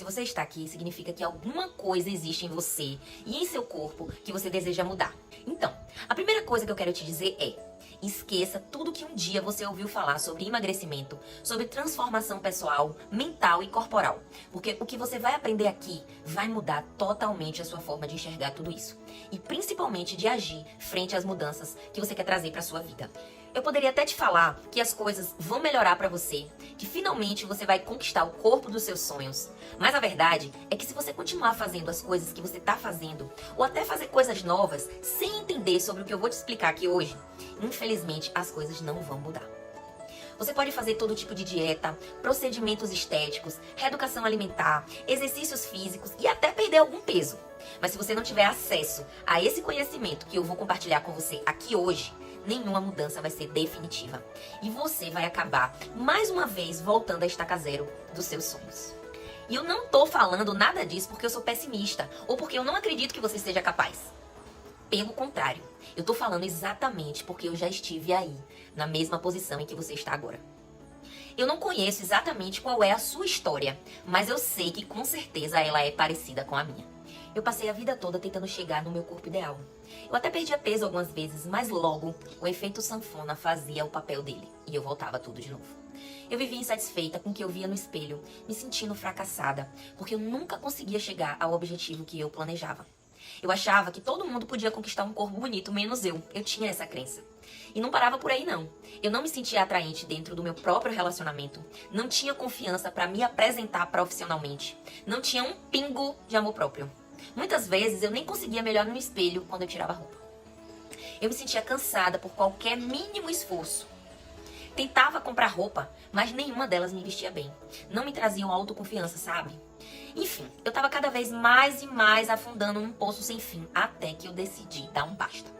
Se você está aqui, significa que alguma coisa existe em você e em seu corpo que você deseja mudar. Então, a primeira coisa que eu quero te dizer é: esqueça tudo que um dia você ouviu falar sobre emagrecimento, sobre transformação pessoal, mental e corporal. Porque o que você vai aprender aqui vai mudar totalmente a sua forma de enxergar tudo isso. E principalmente de agir frente às mudanças que você quer trazer para sua vida. Eu poderia até te falar que as coisas vão melhorar para você, que finalmente você vai conquistar o corpo dos seus sonhos. Mas a verdade é que se você continuar fazendo as coisas que você está fazendo, ou até fazer coisas novas, sem entender sobre o que eu vou te explicar aqui hoje, infelizmente as coisas não vão mudar. Você pode fazer todo tipo de dieta, procedimentos estéticos, reeducação alimentar, exercícios físicos e até perder algum peso. Mas se você não tiver acesso a esse conhecimento que eu vou compartilhar com você aqui hoje, nenhuma mudança vai ser definitiva. E você vai acabar, mais uma vez, voltando à estaca zero dos seus sonhos. E eu não tô falando nada disso porque eu sou pessimista ou porque eu não acredito que você seja capaz. Pelo contrário, eu tô falando exatamente porque eu já estive aí, na mesma posição em que você está agora. Eu não conheço exatamente qual é a sua história, mas eu sei que com certeza ela é parecida com a minha. Eu passei a vida toda tentando chegar no meu corpo ideal. Eu até perdia peso algumas vezes, mas logo o efeito sanfona fazia o papel dele e eu voltava tudo de novo. Eu vivia insatisfeita com o que eu via no espelho, me sentindo fracassada, porque eu nunca conseguia chegar ao objetivo que eu planejava. Eu achava que todo mundo podia conquistar um corpo bonito, menos eu. Eu tinha essa crença. E não parava por aí, não. Eu não me sentia atraente dentro do meu próprio relacionamento. Não tinha confiança para me apresentar profissionalmente. Não tinha um pingo de amor próprio. Muitas vezes eu nem conseguia me olhar no espelho quando eu tirava a roupa. Eu me sentia cansada por qualquer mínimo esforço. Tentava comprar roupa, mas nenhuma delas me vestia bem. Não me traziam autoconfiança, sabe? Enfim, eu tava cada vez mais e mais afundando num poço sem fim, até que eu decidi dar um basta.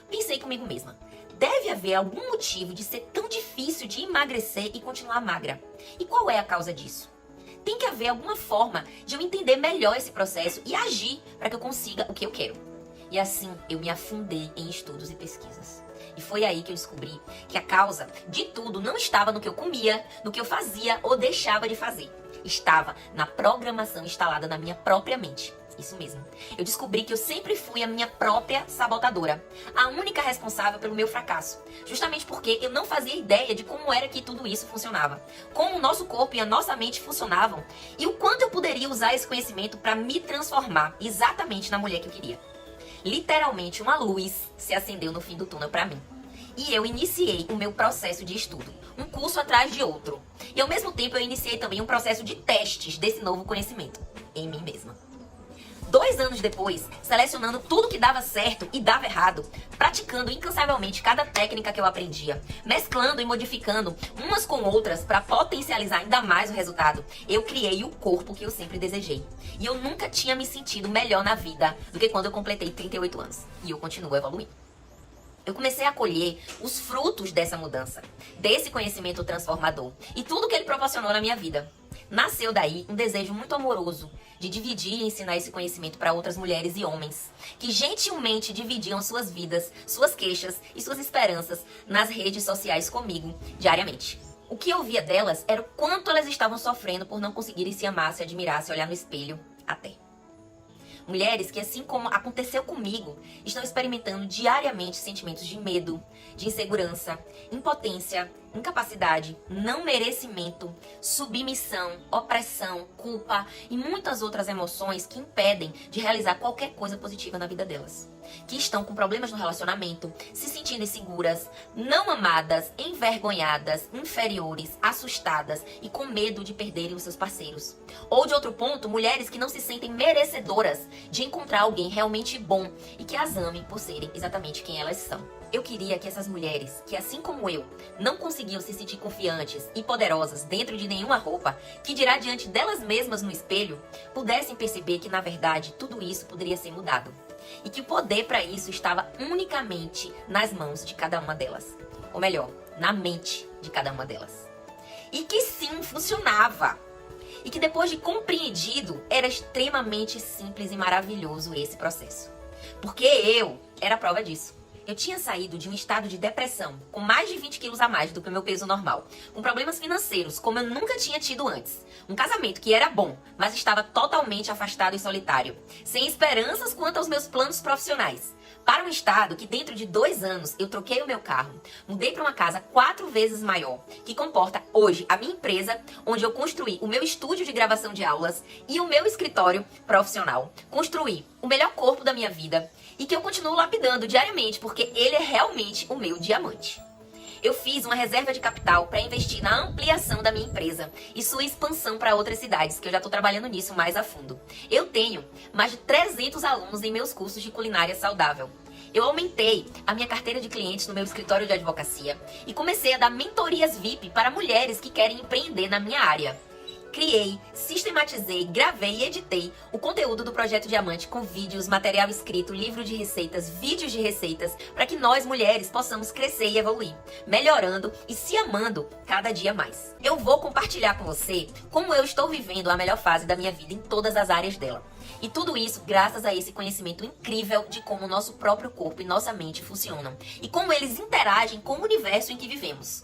Pensei comigo mesma: deve haver algum motivo de ser tão difícil de emagrecer e continuar magra. E qual é a causa disso? Tem que haver alguma forma de eu entender melhor esse processo e agir para que eu consiga o que eu quero. E assim eu me afundei em estudos e pesquisas. E foi aí que eu descobri que a causa de tudo não estava no que eu comia, no que eu fazia ou deixava de fazer. Estava na programação instalada na minha própria mente. Isso mesmo. Eu descobri que eu sempre fui a minha própria sabotadora, a única responsável pelo meu fracasso. Justamente porque eu não fazia ideia de como era que tudo isso funcionava, como o nosso corpo e a nossa mente funcionavam e o quanto eu poderia usar esse conhecimento para me transformar exatamente na mulher que eu queria. Literalmente uma luz se acendeu no fim do túnel para mim. E eu iniciei o meu processo de estudo, um curso atrás de outro. E ao mesmo tempo eu iniciei também um processo de testes desse novo conhecimento em mim mesma. 2 anos depois, selecionando tudo que dava certo e dava errado, praticando incansavelmente cada técnica que eu aprendia, mesclando e modificando umas com outras para potencializar ainda mais o resultado, eu criei o corpo que eu sempre desejei. E eu nunca tinha me sentido melhor na vida do que quando eu completei 38 anos. E eu continuo evoluindo. Eu comecei a colher os frutos dessa mudança, desse conhecimento transformador e tudo que ele proporcionou na minha vida. Nasceu daí um desejo muito amoroso de dividir e ensinar esse conhecimento para outras mulheres e homens que gentilmente dividiam suas vidas, suas queixas e suas esperanças nas redes sociais comigo diariamente. O que eu via delas era o quanto elas estavam sofrendo por não conseguirem se amar, se admirar, se olhar no espelho até. Mulheres que, assim como aconteceu comigo, estão experimentando diariamente sentimentos de medo, de insegurança, impotência, incapacidade, não merecimento, submissão, opressão, culpa e muitas outras emoções que impedem de realizar qualquer coisa positiva na vida delas. Que estão com problemas no relacionamento, se sentindo inseguras, não amadas, envergonhadas, inferiores, assustadas e com medo de perderem os seus parceiros. Ou de outro ponto, mulheres que não se sentem merecedoras de encontrar alguém realmente bom e que as amem por serem exatamente quem elas são. Eu queria que essas mulheres, que assim como eu, não conseguiam se sentir confiantes e poderosas dentro de nenhuma roupa, que dirá diante delas mesmas no espelho, pudessem perceber que, na verdade, tudo isso poderia ser mudado. E que o poder para isso estava unicamente nas mãos de cada uma delas. Ou melhor, na mente de cada uma delas. E que sim, funcionava. E que depois de compreendido, era extremamente simples e maravilhoso esse processo. Porque eu era a prova disso. Eu tinha saído de um estado de depressão, com mais de 20 quilos a mais do que o meu peso normal, com problemas financeiros como eu nunca tinha tido antes, um casamento que era bom, mas estava totalmente afastado e solitário, sem esperanças quanto aos meus planos profissionais, para um estado que dentro de 2 anos eu troquei o meu carro, mudei para uma casa 4 vezes maior, que comporta hoje a minha empresa, onde eu construí o meu estúdio de gravação de aulas e o meu escritório profissional, construí o melhor corpo da minha vida, e que eu continuo lapidando diariamente, porque ele é realmente o meu diamante. Eu fiz uma reserva de capital para investir na ampliação da minha empresa e sua expansão para outras cidades, que eu já estou trabalhando nisso mais a fundo. Eu tenho mais de 300 alunos em meus cursos de culinária saudável. Eu aumentei a minha carteira de clientes no meu escritório de advocacia e comecei a dar mentorias VIP para mulheres que querem empreender na minha área. Criei, sistematizei, gravei e editei o conteúdo do Projeto Diamante com vídeos, material escrito, livro de receitas, vídeos de receitas, para que nós mulheres possamos crescer e evoluir, melhorando e se amando cada dia mais. Eu vou compartilhar com você como eu estou vivendo a melhor fase da minha vida em todas as áreas dela. E tudo isso graças a esse conhecimento incrível de como o nosso próprio corpo e nossa mente funcionam e como eles interagem com o universo em que vivemos.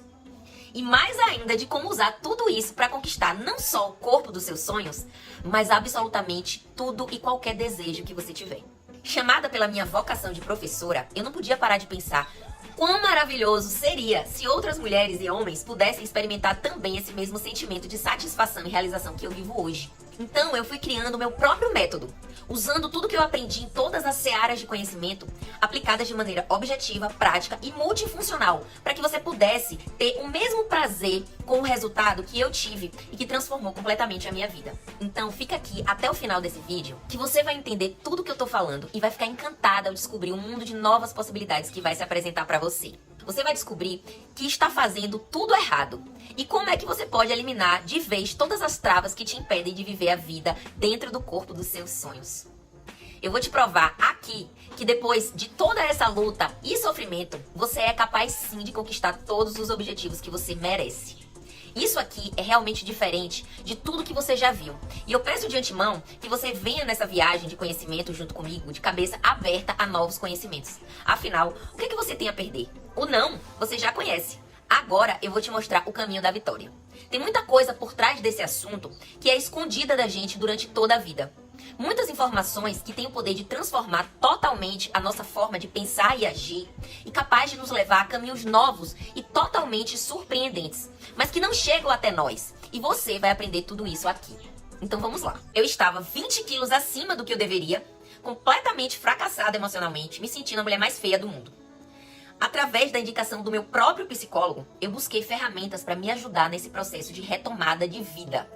E mais ainda de como usar tudo isso para conquistar não só o corpo dos seus sonhos, mas absolutamente tudo e qualquer desejo que você tiver. Chamada pela minha vocação de professora, eu não podia parar de pensar quão maravilhoso seria se outras mulheres e homens pudessem experimentar também esse mesmo sentimento de satisfação e realização que eu vivo hoje. Então eu fui criando o meu próprio método, usando tudo que eu aprendi em todas as searas de conhecimento, aplicadas de maneira objetiva, prática e multifuncional, para que você pudesse ter o mesmo prazer com o resultado que eu tive e que transformou completamente a minha vida. Então fica aqui até o final desse vídeo, que você vai entender tudo que eu tô falando e vai ficar encantada ao descobrir um mundo de novas possibilidades que vai se apresentar para você. Você vai descobrir que está fazendo tudo errado e como é que você pode eliminar de vez todas as travas que te impedem de viver a vida dentro do corpo dos seus sonhos. Eu vou te provar aqui que depois de toda essa luta e sofrimento, você é capaz sim de conquistar todos os objetivos que você merece. Isso aqui é realmente diferente de tudo que você já viu. E eu peço de antemão que você venha nessa viagem de conhecimento junto comigo, de cabeça aberta a novos conhecimentos. Afinal, o que é que você tem a perder? O não, você já conhece. Agora eu vou te mostrar o caminho da vitória. Tem muita coisa por trás desse assunto que é escondida da gente durante toda a vida. Muitas informações que têm o poder de transformar totalmente a nossa forma de pensar e agir e capaz de nos levar a caminhos novos e totalmente surpreendentes, mas que não chegam até nós. E você vai aprender tudo isso aqui. Então vamos lá. Eu estava 20 quilos acima do que eu deveria, completamente fracassada emocionalmente, me sentindo a mulher mais feia do mundo. Através da indicação do meu próprio psicólogo, eu busquei ferramentas para me ajudar nesse processo de retomada de vida.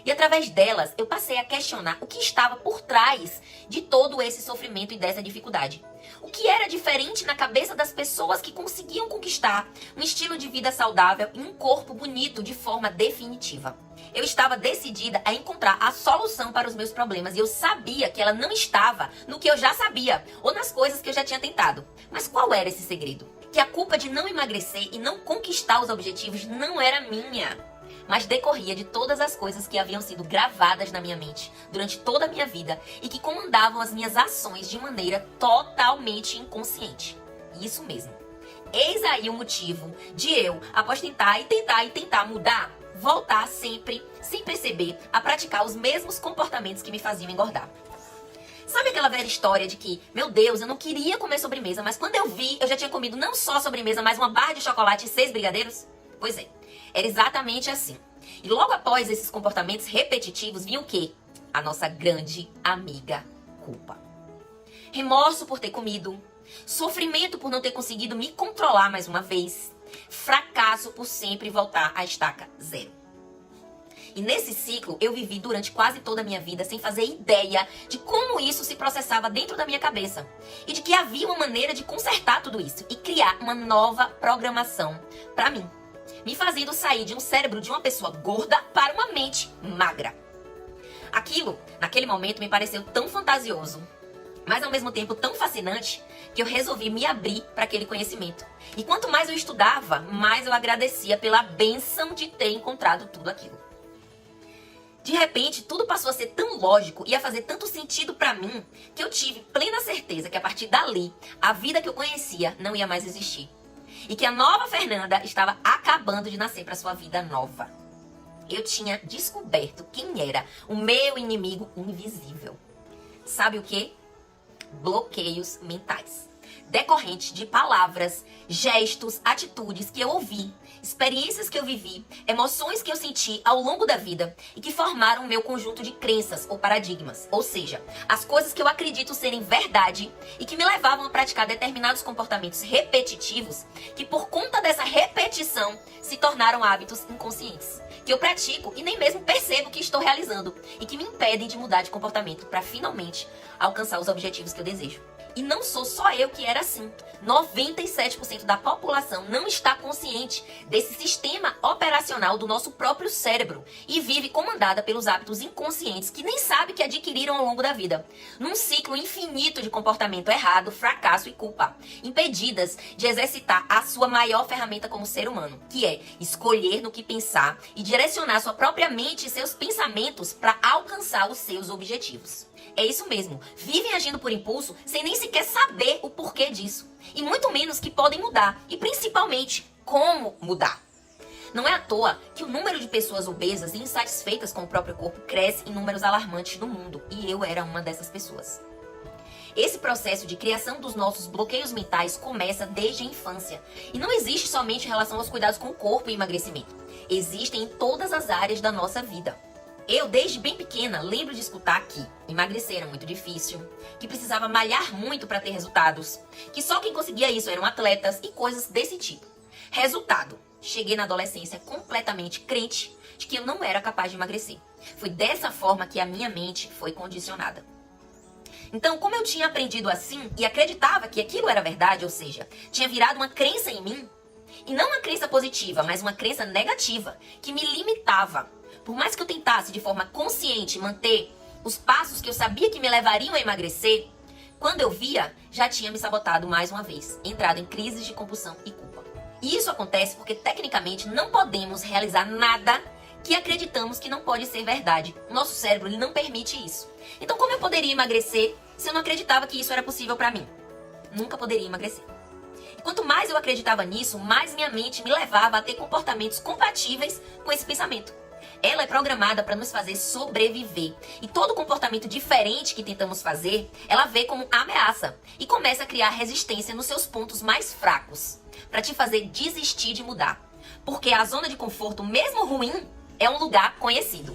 E através delas, eu passei a questionar o que estava por trás de todo esse sofrimento e dessa dificuldade. O que era diferente na cabeça das pessoas que conseguiam conquistar um estilo de vida saudável e um corpo bonito de forma definitiva. Eu estava decidida a encontrar a solução para os meus problemas e eu sabia que ela não estava no que eu já sabia ou nas coisas que eu já tinha tentado. Mas qual era esse segredo? Que a culpa de não emagrecer e não conquistar os objetivos não era minha, mas decorria de todas as coisas que haviam sido gravadas na minha mente durante toda a minha vida e que comandavam as minhas ações de maneira totalmente inconsciente. Isso mesmo. Eis aí o motivo de eu, após tentar mudar, voltar sempre, sem perceber, a praticar os mesmos comportamentos que me faziam engordar. Sabe aquela velha história de que, meu Deus, eu não queria comer sobremesa, mas quando eu vi, eu já tinha comido não só sobremesa, mas uma barra de chocolate e 6 brigadeiros? Pois é, era exatamente assim. E logo após esses comportamentos repetitivos, vinha o quê? A nossa grande amiga culpa. Remorso por ter comido, sofrimento por não ter conseguido me controlar mais uma vez, fracasso por sempre voltar à estaca zero. E nesse ciclo eu vivi durante quase toda a minha vida sem fazer ideia de como isso se processava dentro da minha cabeça. E de que havia uma maneira de consertar tudo isso e criar uma nova programação para mim. Me fazendo sair de um cérebro de uma pessoa gorda para uma mente magra. Aquilo, naquele momento, me pareceu tão fantasioso, mas ao mesmo tempo tão fascinante, que eu resolvi me abrir para aquele conhecimento. E quanto mais eu estudava, mais eu agradecia pela bênção de ter encontrado tudo aquilo. De repente, tudo passou a ser tão lógico e a fazer tanto sentido pra mim que eu tive plena certeza que a partir dali, a vida que eu conhecia não ia mais existir. E que a nova Fernanda estava acabando de nascer pra sua vida nova. Eu tinha descoberto quem era o meu inimigo invisível. Sabe o quê? Bloqueios mentais. Decorrentes de palavras, gestos, atitudes que eu ouvi, experiências que eu vivi, emoções que eu senti ao longo da vida e que formaram o meu conjunto de crenças ou paradigmas. Ou seja, as coisas que eu acredito serem verdade e que me levavam a praticar determinados comportamentos repetitivos que por conta dessa repetição se tornaram hábitos inconscientes. Que eu pratico e nem mesmo percebo que estou realizando e que me impedem de mudar de comportamento para finalmente alcançar os objetivos que eu desejo. E não sou só eu que era assim. 97% da população não está consciente desse sistema operacional do nosso próprio cérebro e vive comandada pelos hábitos inconscientes que nem sabe que adquiriram ao longo da vida. Num ciclo infinito de comportamento errado, fracasso e culpa, impedidas de exercitar a sua maior ferramenta como ser humano, que é escolher no que pensar e direcionar sua própria mente e seus pensamentos para alcançar os seus objetivos. É isso mesmo, vivem agindo por impulso sem nem sequer saber o porquê disso. E muito menos que podem mudar, e principalmente como mudar. Não é à toa que o número de pessoas obesas e insatisfeitas com o próprio corpo cresce em números alarmantes no mundo, e eu era uma dessas pessoas. Esse processo de criação dos nossos bloqueios mentais começa desde a infância. E não existe somente em relação aos cuidados com o corpo e emagrecimento. Existem em todas as áreas da nossa vida. Eu, desde bem pequena, lembro de escutar que emagrecer era muito difícil, que precisava malhar muito para ter resultados, que só quem conseguia isso eram atletas e coisas desse tipo. Resultado, cheguei na adolescência completamente crente de que eu não era capaz de emagrecer. Foi dessa forma que a minha mente foi condicionada. Então, como eu tinha aprendido assim e acreditava que aquilo era verdade, ou seja, tinha virado uma crença em mim, e não uma crença positiva, mas uma crença negativa, que me limitava. Por mais que eu tentasse de forma consciente manter os passos que eu sabia que me levariam a emagrecer, quando eu via, já tinha me sabotado mais uma vez, entrado em crises de compulsão e culpa. E isso acontece porque tecnicamente não podemos realizar nada que acreditamos que não pode ser verdade. O nosso cérebro ele não permite isso. Então como eu poderia emagrecer se eu não acreditava que isso era possível para mim? Nunca poderia emagrecer. E quanto mais eu acreditava nisso, mais minha mente me levava a ter comportamentos compatíveis com esse pensamento. Ela é programada para nos fazer sobreviver. E todo comportamento diferente que tentamos fazer, ela vê como ameaça e começa a criar resistência nos seus pontos mais fracos, para te fazer desistir de mudar. Porque a zona de conforto, mesmo ruim, é um lugar conhecido.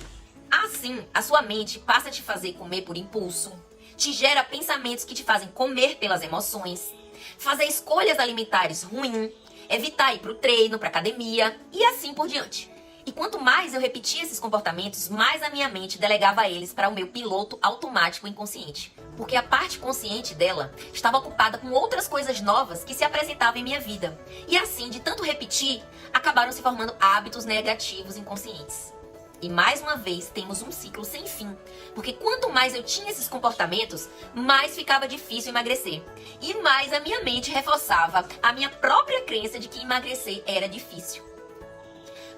Assim, a sua mente passa a te fazer comer por impulso, te gera pensamentos que te fazem comer pelas emoções, fazer escolhas alimentares ruins, evitar ir para o treino, para academia e assim por diante. E quanto mais eu repetia esses comportamentos, mais a minha mente delegava eles para o meu piloto automático inconsciente. Porque a parte consciente dela estava ocupada com outras coisas novas que se apresentavam em minha vida. E assim, de tanto repetir, acabaram se formando hábitos negativos inconscientes. E mais uma vez, temos um ciclo sem fim. Porque quanto mais eu tinha esses comportamentos, mais ficava difícil emagrecer. E mais a minha mente reforçava a minha própria crença de que emagrecer era difícil.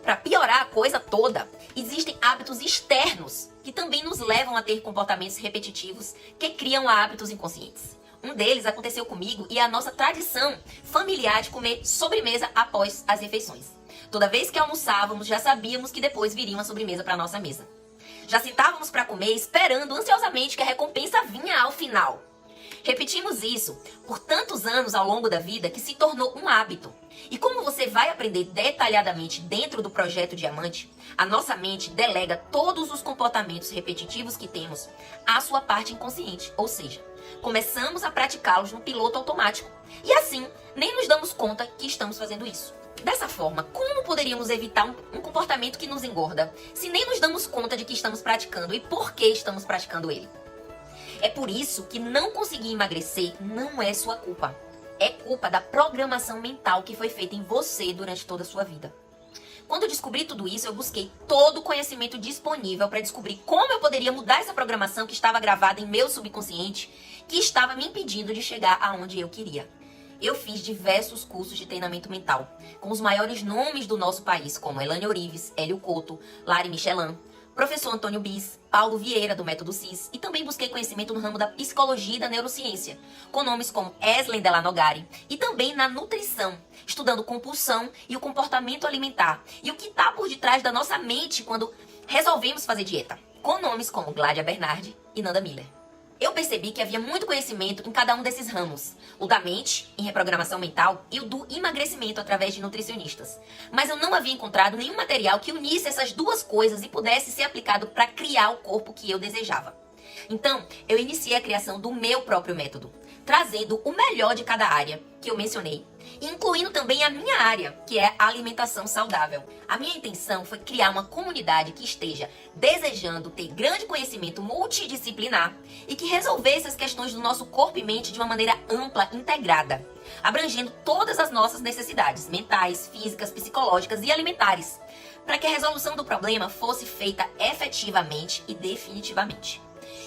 Para piorar a coisa toda, existem hábitos externos que também nos levam a ter comportamentos repetitivos que criam hábitos inconscientes. Um deles aconteceu comigo e é a nossa tradição familiar de comer sobremesa após as refeições. Toda vez que almoçávamos, já sabíamos que depois viria uma sobremesa para nossa mesa. Já sentávamos para comer esperando ansiosamente que a recompensa vinha ao final. Repetimos isso por tantos anos ao longo da vida que se tornou um hábito. E como você vai aprender detalhadamente dentro do projeto Diamante, a nossa mente delega todos os comportamentos repetitivos que temos à sua parte inconsciente. Ou seja, começamos a praticá-los no piloto automático. E assim, nem nos damos conta que estamos fazendo isso. Dessa forma, como poderíamos evitar um comportamento que nos engorda, se nem nos damos conta de que estamos praticando e por que estamos praticando ele? É por isso que não conseguir emagrecer não é sua culpa. É culpa da programação mental que foi feita em você durante toda a sua vida. Quando eu descobri tudo isso, eu busquei todo o conhecimento disponível para descobrir como eu poderia mudar essa programação que estava gravada em meu subconsciente, que estava me impedindo de chegar aonde eu queria. Eu fiz diversos cursos de treinamento mental, com os maiores nomes do nosso país, como Elaine Orives, Hélio Couto, Lari Michelin, professor Antônio Bis, Paulo Vieira, do Método CIS, e também busquei conhecimento no ramo da psicologia e da neurociência, com nomes como Eslen Delanogari, e também na nutrição, estudando compulsão e o comportamento alimentar, e o que está por detrás da nossa mente quando resolvemos fazer dieta, com nomes como Gládia Bernardi e Nanda Miller. Eu percebi que havia muito conhecimento em cada um desses ramos. O da mente, em reprogramação mental, e o do emagrecimento através de nutricionistas. Mas eu não havia encontrado nenhum material que unisse essas duas coisas e pudesse ser aplicado para criar o corpo que eu desejava. Então, eu iniciei a criação do meu próprio método, trazendo o melhor de cada área que eu mencionei, incluindo também a minha área, que é a alimentação saudável. A minha intenção foi criar uma comunidade que esteja desejando ter grande conhecimento multidisciplinar e que resolvesse as questões do nosso corpo e mente de uma maneira ampla, integrada, abrangendo todas as nossas necessidades mentais, físicas, psicológicas e alimentares, para que a resolução do problema fosse feita efetivamente e definitivamente.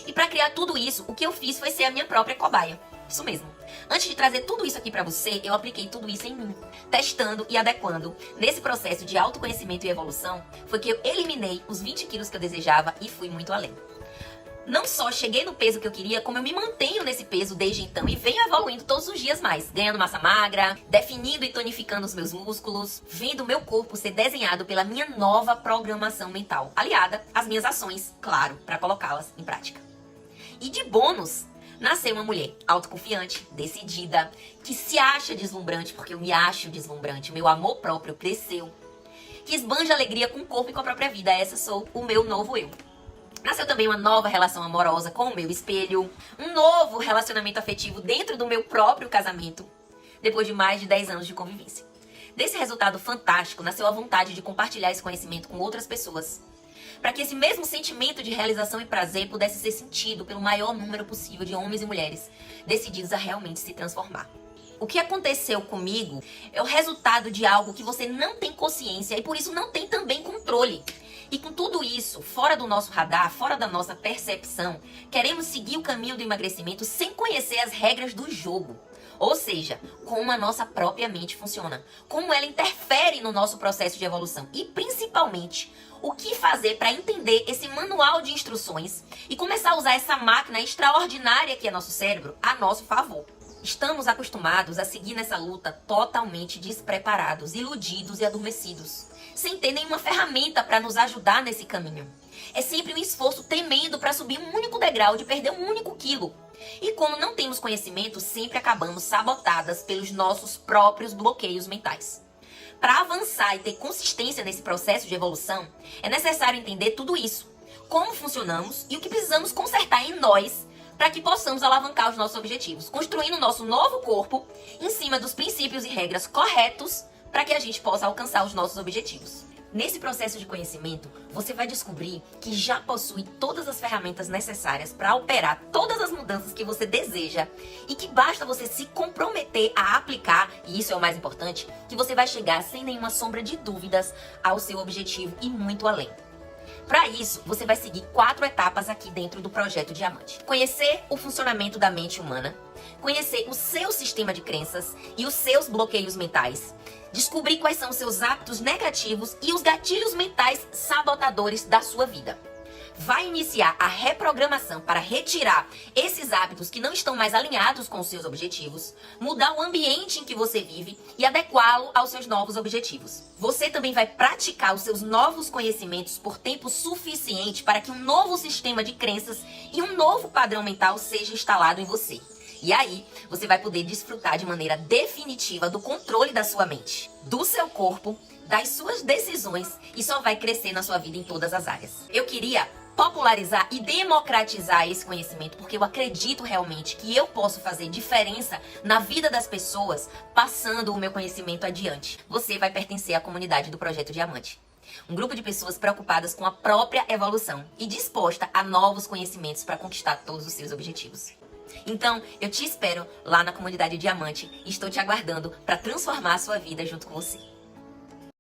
E para criar tudo isso, o que eu fiz foi ser a minha própria cobaia. Isso mesmo. Antes de trazer tudo isso aqui pra você, eu apliquei tudo isso em mim, testando e adequando. Nesse processo de autoconhecimento e evolução, foi que eu eliminei os 20 quilos que eu desejava e fui muito além. Não só cheguei no peso que eu queria, como eu me mantenho nesse peso desde então e venho evoluindo todos os dias mais, ganhando massa magra, definindo e tonificando os meus músculos, vendo o meu corpo ser desenhado pela minha nova programação mental, aliada às minhas ações, claro, para colocá-las em prática. E de bônus, nasceu uma mulher autoconfiante, decidida, que se acha deslumbrante, porque eu me acho deslumbrante, o meu amor próprio cresceu, que esbanja alegria com o corpo e com a própria vida. Essa sou o meu novo eu. Nasceu também uma nova relação amorosa com o meu espelho, um novo relacionamento afetivo dentro do meu próprio casamento, depois de mais de 10 anos de convivência. Desse resultado fantástico, nasceu a vontade de compartilhar esse conhecimento com outras pessoas, para que esse mesmo sentimento de realização e prazer pudesse ser sentido pelo maior número possível de homens e mulheres decididos a realmente se transformar. O que aconteceu comigo é o resultado de algo que você não tem consciência e por isso não tem também controle. E com tudo isso, fora do nosso radar, fora da nossa percepção, queremos seguir o caminho do emagrecimento sem conhecer as regras do jogo. Ou seja, como a nossa própria mente funciona, como ela interfere no nosso processo de evolução e, principalmente, o que fazer para entender esse manual de instruções e começar a usar essa máquina extraordinária que é nosso cérebro a nosso favor. Estamos acostumados a seguir nessa luta totalmente despreparados, iludidos e adormecidos, sem ter nenhuma ferramenta para nos ajudar nesse caminho. É sempre um esforço tremendo para subir um único degrau, de perder um único quilo. E como não temos conhecimento, sempre acabamos sabotadas pelos nossos próprios bloqueios mentais. Para avançar e ter consistência nesse processo de evolução, é necessário entender tudo isso, como funcionamos e o que precisamos consertar em nós para que possamos alavancar os nossos objetivos, construindo o nosso novo corpo em cima dos princípios e regras corretos para que a gente possa alcançar os nossos objetivos. Nesse processo de conhecimento, você vai descobrir que já possui todas as ferramentas necessárias para operar todas as mudanças que você deseja e que basta você se comprometer a aplicar, e isso é o mais importante, que você vai chegar sem nenhuma sombra de dúvidas ao seu objetivo e muito além. Para isso, você vai seguir 4 etapas aqui dentro do Projeto Diamante. Conhecer o funcionamento da mente humana, conhecer o seu sistema de crenças e os seus bloqueios mentais, descobrir quais são os seus hábitos negativos e os gatilhos mentais sabotadores da sua vida. Vai iniciar a reprogramação para retirar esses hábitos que não estão mais alinhados com os seus objetivos, mudar o ambiente em que você vive e adequá-lo aos seus novos objetivos. Você também vai praticar os seus novos conhecimentos por tempo suficiente para que um novo sistema de crenças e um novo padrão mental seja instalado em você. E aí, você vai poder desfrutar de maneira definitiva do controle da sua mente, do seu corpo, das suas decisões e só vai crescer na sua vida em todas as áreas. Eu queria popularizar e democratizar esse conhecimento, porque eu acredito realmente que eu posso fazer diferença na vida das pessoas passando o meu conhecimento adiante. Você vai pertencer à comunidade do Projeto Diamante. Um grupo de pessoas preocupadas com a própria evolução e disposta a novos conhecimentos para conquistar todos os seus objetivos. Então, eu te espero lá na comunidade Diamante e estou te aguardando para transformar a sua vida junto com você.